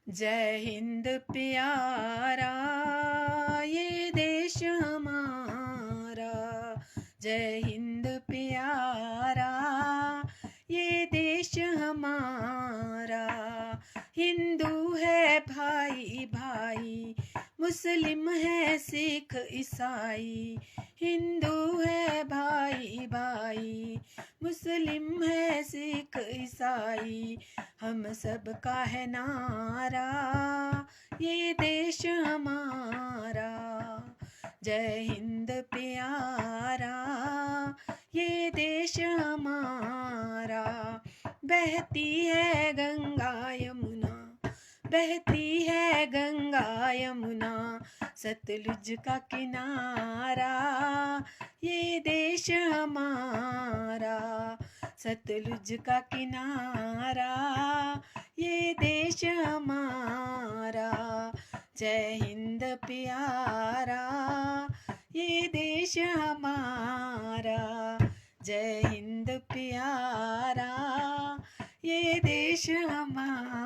जय हिंद प्यारा ये देश हमारा। जय हिंद प्यारा ये देश हमारा। हिंदू है भाई भाई, मुस्लिम है सिख ईसाई। हिंदू है भाई भाई, मुस्लिम है सिख ईसाई। हम सब का है नारा ये देश हमारा। जय हिंद प्यारा ये देश हमारा। बहती है गंगा यमुना, बहती है गंगा यमुना, सतलुज का किनारा ये देश हमारा। सतलुज का किनारा ये देश हमारा। जय हिंद प्यारा ये देश हमारा। जय हिंद प्यारा ये देश हमारा।